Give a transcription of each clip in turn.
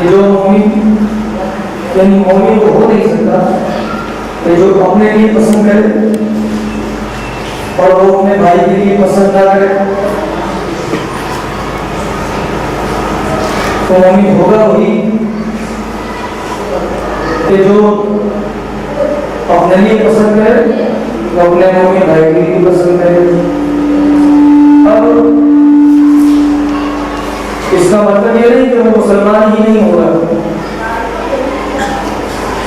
जो मौमी तो हो नहीं सकता, जो अपने लिए पसंद करे और वो अपने भाई के लिए पसंद ना करे तो मौमी होगा वही कि जो अपने लिए पसंद करे वो अपने मौमी भाई के लिए पसंद करे। अब इसका मतलब ये नहीं कि वो मुसलमान ही नहीं होगा,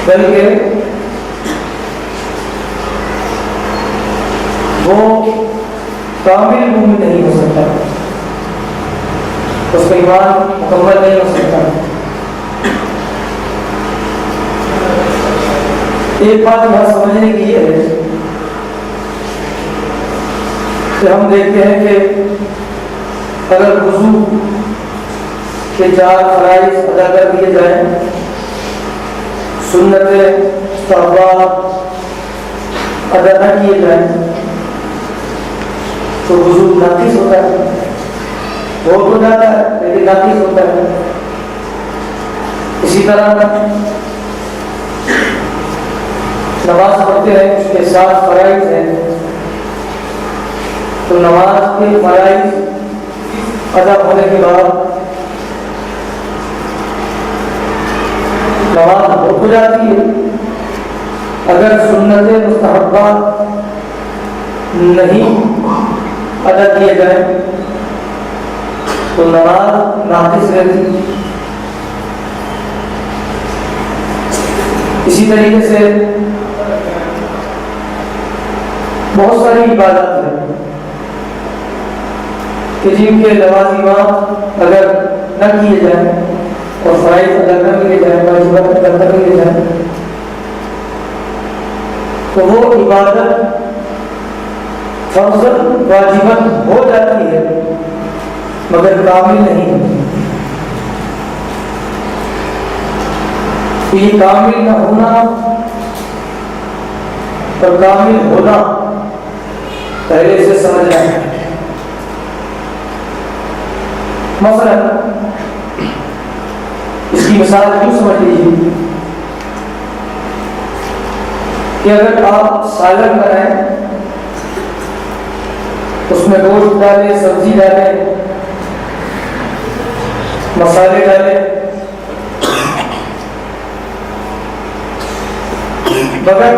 बल्कि वो कामिल मुमिन नहीं हो सकता, उसका ईमान मुकम्मल नहीं हो सकता। एक बात यहाँ समझने की है कि हम देखते हैं कि अगर वुज़ू के 4 फराइज़ अदा कर दिए जाएं, सुन्नतें मुस्तहब्बात अदा न किए जाएं तो वुज़ू नाक़िस होता है, हो जाता है लेकिन नाक़िस होता है। इसी तरह नमाज पढ़ते हैं, उसके 7 फराइज़ हैं, तो नमाज के फराइज़ अदा होने के बाद नमाज हो जाती है। अगर सुन्नतें मुस्तहब्बात नहीं अदा किए जाए तो नमाज नाक़िस रहती। इसी तरीके से बहुत सारी इबादत है कि जिनके लवाज़िमात अगर न किए जाए और फराइज़ अदा कर लिए जाए, वाजिबात अदा कर लिए जाए तो वो इबादत फर्ज़ वाजिबत हो जाती है मगर कामिल नहीं होती। तो ये कामिल न होना और कामिल होना पहले से समझना है। मसलन इसकी मिसाल क्यों समझ लीजिए कि अगर आप सालन बनाएं, उसमें गोश्त डालें, सब्जी डालें, मसाले डालें, मगर